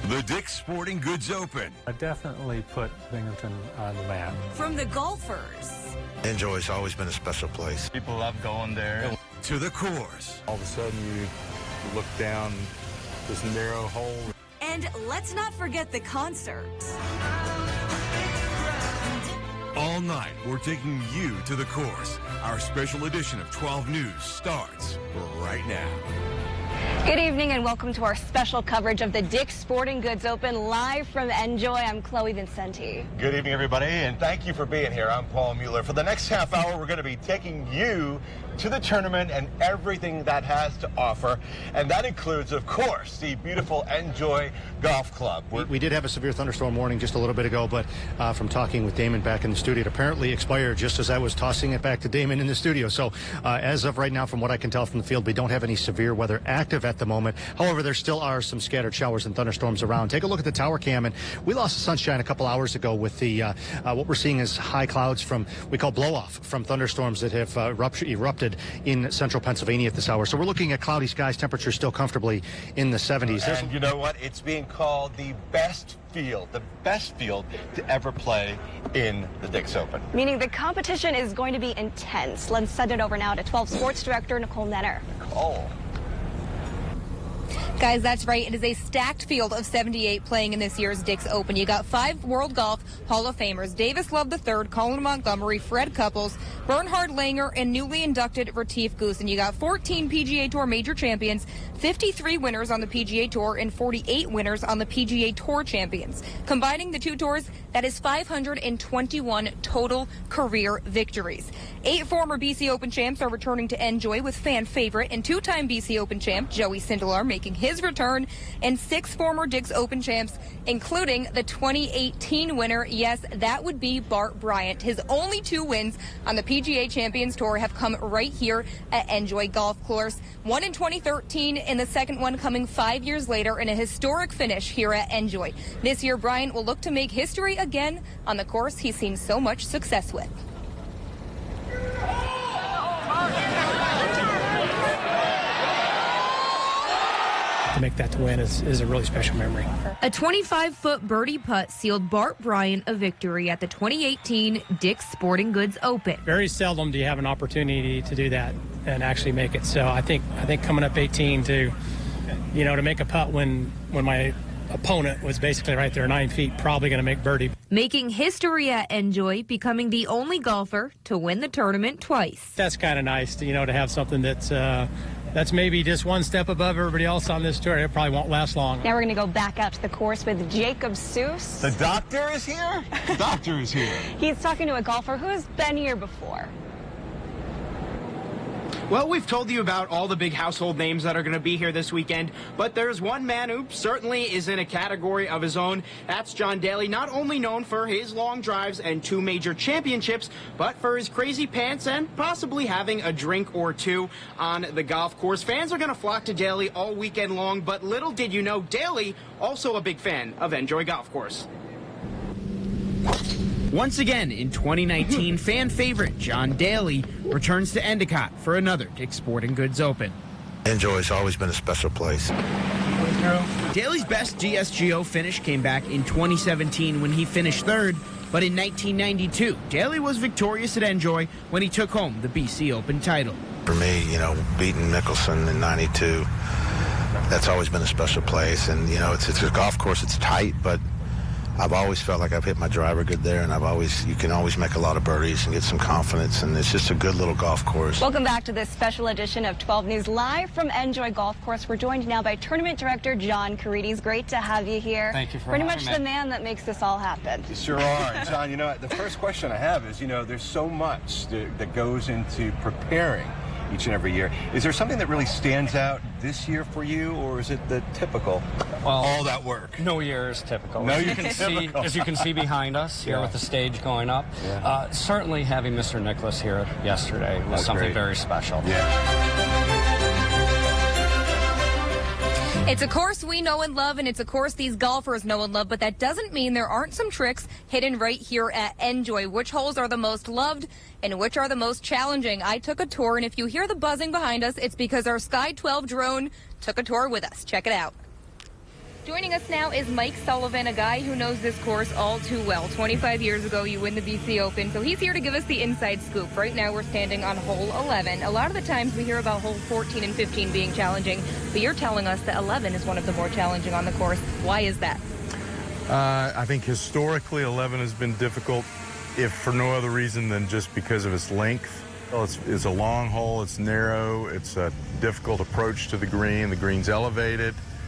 The Dick's Sporting Goods Open. I definitely put Binghamton on the map. From the golfers. Enjoy's always been a special place. People love going there. To the course. All of a sudden you look down this narrow hole. And let's not forget the concerts. All night, we're taking you to the course. Our special edition of 12 News starts right now. Good evening and welcome to our special coverage of the Dick's Sporting Goods Open live from Enjoy. I'm Chloe Vincenti. Good evening, everybody, and thank you for being here. I'm Paul Mueller. For the next half hour, we're going to be taking you to the tournament and everything that has to offer, and that includes, of course, the beautiful Enjoy Golf Club. We did have a severe thunderstorm warning just a little bit ago, but from talking with Damon back in the studio, it apparently expired just as I was tossing it back to Damon in the studio. So as of right now, from what I can tell from the field, we don't have any severe weather active at the moment. However, there still are some scattered showers and thunderstorms around. Take a look at the tower cam, and we lost the sunshine a couple hours ago with the what we're seeing is high clouds from, we call blow-off, from thunderstorms that have erupted in central Pennsylvania at this hour. So we're looking at cloudy skies, temperatures still comfortably in the 70s. And you know what? It's being called the best field to ever play in the Dick's Open. Meaning the competition is going to be intense. Let's send it over now to 12 Sports Director Nicole Nenner. Nicole. Guys, that's right. It is a stacked field of 78 playing in this year's Dick's Open. You got 5 World Golf Hall of Famers: Davis Love III, Colin Montgomery, Fred Couples, Bernhard Langer, and newly inducted Retief Goosen. You got 14 PGA Tour major champions, 53 winners on the PGA Tour, and 48 winners on the PGA Tour champions. Combining the two tours, that is 521 total career victories. 8 former BC Open champs are returning to Enjoy, with fan favorite and 2-time BC Open champ Joey Sindelar making his return, and 6 former Dick's Open champs, including the 2018 winner. Yes, that would be Bart Bryant. His only 2 wins on the PGA Champions Tour have come right here at Enjoy Golf Course. One in 2013, and the second one coming 5 years later in a historic finish here at Enjoy. This year, Bryant will look to make history again on the course he's seen so much success with. To make that to win is a really special memory. A 25-foot birdie putt sealed Bart Bryant a victory at the 2018 Dick's Sporting Goods Open. Very seldom do you have an opportunity to do that and actually make it. So I think coming up 18 to make a putt when my opponent was basically right there 9 feet, probably going to make birdie. Making history at Enjoy, becoming the only golfer to win the tournament twice. That's kind of nice to have something that's maybe just one step above everybody else on this tour. It probably won't last long. Now we're going to go back out to the course with Jacob Seuss. The doctor is here? The doctor is here. He's talking to a golfer who's been here before. Well, we've told you about all the big household names that are going to be here this weekend, but there's one man who certainly is in a category of his own. That's John Daly, not only known for his long drives and 2 major championships, but for his crazy pants and possibly having a drink or 2 on the golf course. Fans are going to flock to Daly all weekend long, but little did you know, Daly also a big fan of Enjoy Golf Course. Once again, in 2019, fan favorite John Daly returns to Endicott for another Dick's Sporting Goods Open. Enjoy's always been a special place. Daly's best GSGO finish came back in 2017 when he finished 3rd, but in 1992, Daly was victorious at Enjoy when he took home the BC Open title. For me, beating Mickelson in 92, that's always been a special place. And, it's a golf course, it's tight, but I've always felt like I've hit my driver good there, and you can always make a lot of birdies and get some confidence, and it's just a good little golf course. Welcome back to this special edition of 12 News live from Enjoy Golf Course. We're joined now by Tournament Director John Carides. Great to have you here. Thank you for Pretty having much me. the man that makes this all happen. You sure are. John, the first question I have is, there's so much that goes into preparing each and every year. Is there something that really stands out this year for you, or is it the typical, all that work? No year is typical. No As year you can is see, typical. as you can see behind us here with the stage going up. Yeah. Certainly having Mr. Nicklaus here yesterday was something great. very special. Yeah. It's a course we know and love, and it's a course these golfers know and love, but that doesn't mean there aren't some tricks hidden right here at Enjoy. Which holes are the most loved and which are the most challenging? I took a tour, and if you hear the buzzing behind us, it's because our Sky 12 drone took a tour with us. Check it out. Joining us now is Mike Sullivan, a guy who knows this course all too well. 25 years ago, you win the BC Open, so he's here to give us the inside scoop. Right now, we're standing on hole 11. A lot of the times we hear about hole 14 and 15 being challenging, but you're telling us that 11 is one of the more challenging on the course. Why is that? I think historically 11 has been difficult, if for no other reason than just because of its length. Well, it's a long hole, it's narrow, it's a difficult approach to the green. The green's elevated.